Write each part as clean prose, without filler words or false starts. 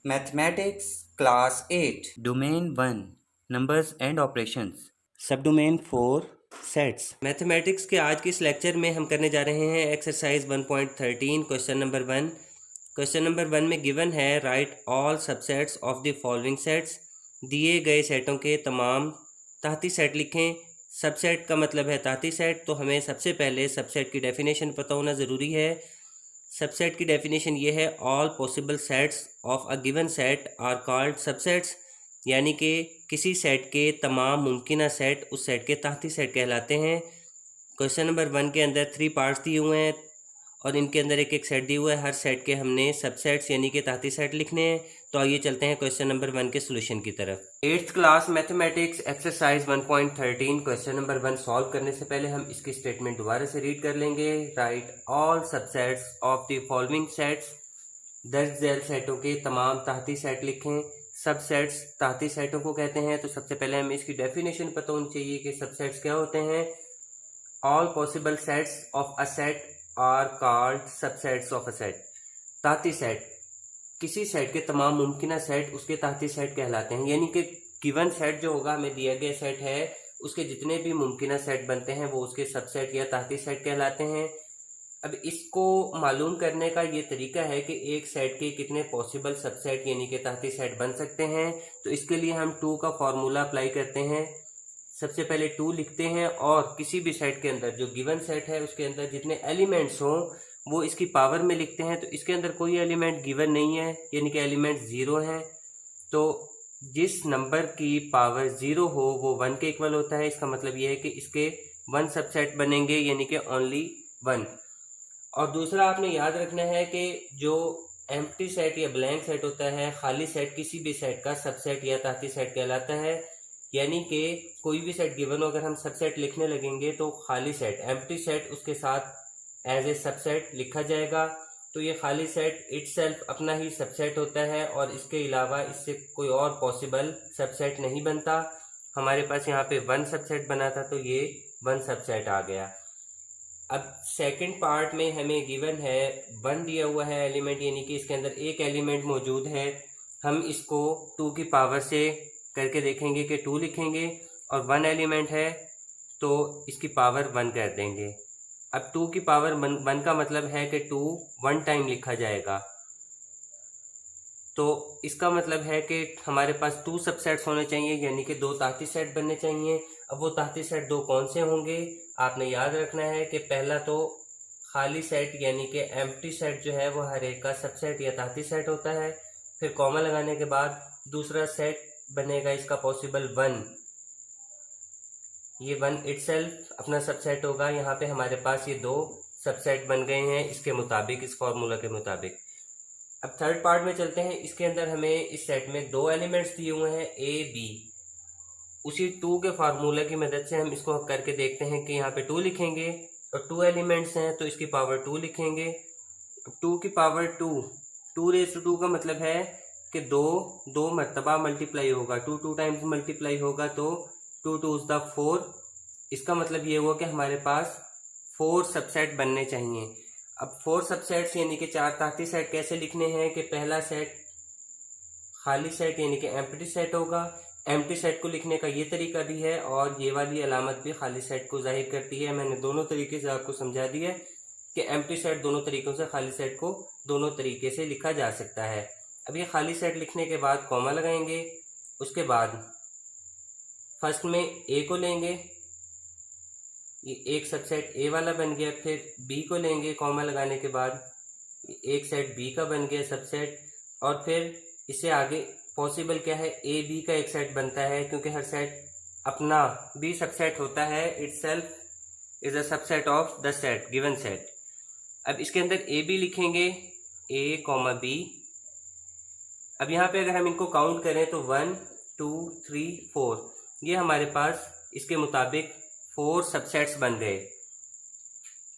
Mathematics class 8 domain 1 numbers and operations सब domain 4 sets. Mathematics के आज के इस लेक्चर में हम करने जा रहे हैं exercise 1.13 question number 1। Question number 1 में गिवन है right all subsets of the following sets. दिए गए सेटों के तमाम तहती सेट लिखें। सबसेट का मतलब है तहती सेट, तो हमें सबसे पहले सबसेट की डेफिनेशन पता होना ज़रूरी है। सबसेट की डेफिनेशन ये है, all possible sets of a given set are called subsets, यानी कि किसी सेट के तमाम मुमकिन सेट उस सेट के तहती सेट कहलाते हैं। क्वेश्चन नंबर 1 के अंदर 3 पार्ट्स दिए हुए हैं और इनके अंदर एक एक सेट दिए हुए हैं। हर सेट के हमने सबसेट्स यानी कि तहती सेट लिखने हैं। तो आइए चलते हैं क्वेश्चन नंबर 1 के सोल्यूशन की तरफ। 8th class mathematics exercise 1.13 question number 1 solve करने से पहले हम इसकी स्टेटमेंट दोबारा से रीड कर लेंगे। Right all subsets of the following sets, दर्ज झैल सेटों के तमाम तहती सेट लिखें। सबसेट्स तहती सेटों को कहते हैं। तो सबसे पहले हमें इसकी डेफिनेशन पता होनी चाहिए कि सबसेट्स क्या होते हैं। All possible sets of a set are called subsets of a set. तहती सेट, किसी सेट के तमाम मुमकिन सेट उसके तहती सेट कहलाते हैं, यानी कि गिवन सेट जो होगा, हमें दिया गया सेट है, उसके जितने भी मुमकिन सेट बनते हैं वो उसके सबसेट या तहती सेट कहलाते हैं। अब इसको मालूम करने का ये तरीका है कि एक सेट के कितने पॉसिबल सबसेट यानी कि तहती सेट बन सकते हैं। तो इसके लिए हम 2 का फॉर्मूला अप्लाई करते हैं। सबसे पहले 2 लिखते हैं और किसी भी सेट के अंदर, जो गिवन सेट है उसके अंदर जितने एलिमेंट्स हों वो इसकी पावर में लिखते हैं। तो इसके अंदर कोई एलिमेंट गिवन नहीं है, यानी कि एलिमेंट 0 है। तो जिस नंबर की पावर 0 हो वो 1 के इक्वल होता है। इसका मतलब ये है कि इसके 1 सबसेट बनेंगे, यानी कि ओनली 1। और दूसरा आपने याद रखना है कि जो एम्प्टी सेट या ब्लैंक सेट होता है, खाली सेट, किसी भी सेट का सबसेट या तहती सेट कहलाता है। यानी कि कोई भी सेट गिवन हो, अगर हम सबसेट लिखने लगेंगे तो खाली सेट, एम्प्टी सेट, उसके साथ एज ए सबसेट लिखा जाएगा। तो ये खाली सेट इटसेल्फ अपना ही सबसेट होता है और इसके अलावा इससे कोई और पॉसिबल सबसेट नहीं बनता। हमारे पास यहाँ पे 1 सबसेट बना था, तो ये 1 सबसेट आ गया। अब सेकंड पार्ट में हमें गिवन है 1 दिया हुआ है एलिमेंट, यानी कि इसके अंदर एक एलिमेंट मौजूद है। हम इसको 2 की पावर से करके देखेंगे कि 2 लिखेंगे, और 1 एलिमेंट है तो इसकी पावर 1 कर देंगे। अब 2 की पावर 1 का मतलब है कि 2 1 टाइम लिखा जाएगा। तो इसका मतलब है कि हमारे पास 2 सबसेट्स होने चाहिए, यानी कि 2 तहती सेट बनने चाहिए। अब वो तहती सेट 2 कौन से होंगे, आपने याद रखना है कि पहला तो खाली सेट यानी कि एम्प्टी सेट जो है वो हर एक का सबसेट या तहती सेट होता है। फिर कॉमा लगाने के बाद दूसरा सेट बनेगा इसका पॉसिबल 1। ये 1 इटसेल्फ अपना सबसेट होगा। यहाँ पे हमारे पास ये 2 सबसेट बन गए हैं इसके मुताबिक, इस फॉर्मूला के मुताबिक। अब थर्ड पार्ट में चलते हैं। इसके अंदर हमें इस सेट में 2 एलिमेंट्स दिए हुए हैं, ए बी। उसी 2 के फार्मूला की मदद से हम इसको करके देखते हैं कि यहाँ पे 2 लिखेंगे और 2 एलिमेंट्स हैं तो इसकी पावर 2 लिखेंगे। अब 2 की पावर 2 रेज़ टू 2 का मतलब है कि 2 मरतबा मल्टीप्लाई होगा, 2 टाइम्स मल्टीप्लाई होगा, तो 2 2 द 4। इसका मतलब ये हुआ कि हमारे पास 4 सबसेट बनने चाहिए। अब 4 सबसेट्स यानी कि 4 तहती सेट कैसे लिखने हैं कि पहला सेट खाली सेट यानी कि एम्प्टी सेट होगा। एम्प्टी सेट को लिखने का ये तरीका भी है और ये वाली अलामत भी खाली सेट को जाहिर करती है। मैंने दोनों तरीके से आपको समझा दिया कि एम्प्टी सेट दोनों तरीकों से, खाली सेट को दोनों तरीके से लिखा जा सकता है। अब ये खाली सेट लिखने के बाद कॉमा लगाएंगे। उसके बाद फर्स्ट में ए को लेंगे, ये एक सबसेट ए वाला बन गया। फिर बी को लेंगे कॉमा लगाने के बाद, एक सेट बी का बन गया सबसेट। और फिर इससे आगे पॉसिबल क्या है, ए बी का एक सेट बनता है, क्योंकि हर सेट अपना बी सबसेट होता है। Itself is a subset of the set given set. अब इसके अंदर ए बी लिखेंगे, ए कॉमा बी। अब यहाँ पे अगर हम इनको काउंट करें तो 1 2 3 4, ये हमारे पास इसके मुताबिक 4 सबसेट्स बन गए।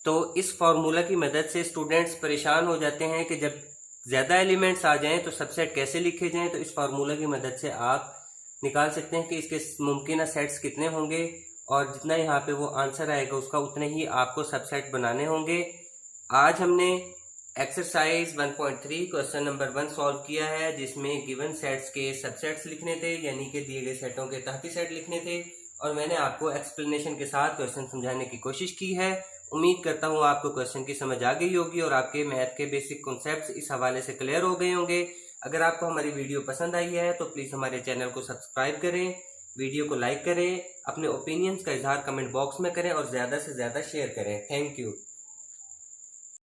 तो इस फॉर्मूला की मदद से स्टूडेंट्स परेशान हो जाते हैं कि जब ज़्यादा एलिमेंट्स आ जाएं तो सबसेट कैसे लिखे जाएं। तो इस फार्मूला की मदद से आप निकाल सकते हैं कि इसके मुमकिन सेट्स कितने होंगे, और जितना यहाँ पे वो आंसर आएगा उसका उतने ही आपको सबसेट बनाने होंगे। आज हमने एक्सरसाइज 1.3 क्वेश्चन नंबर 1 सॉल्व किया है, जिसमें गिवन सेट्स के सबसेट्स लिखने थे, यानी कि दिए गए सेटों के तहती सेट लिखने थे, और मैंने आपको एक्सप्लेनेशन के साथ क्वेश्चन समझाने की कोशिश की है। उम्मीद करता हूँ आपको क्वेश्चन की समझ आ गई होगी और आपके मैथ के बेसिक कॉन्सेप्ट्स इस हवाले से क्लियर हो गए होंगे। अगर आपको हमारी वीडियो पसंद आई है तो प्लीज़ हमारे चैनल को सब्सक्राइब करें, वीडियो को लाइक करें, अपने ओपिनियंस का इजहार कमेंट बॉक्स में करें और ज़्यादा से ज़्यादा शेयर करें। Thank you.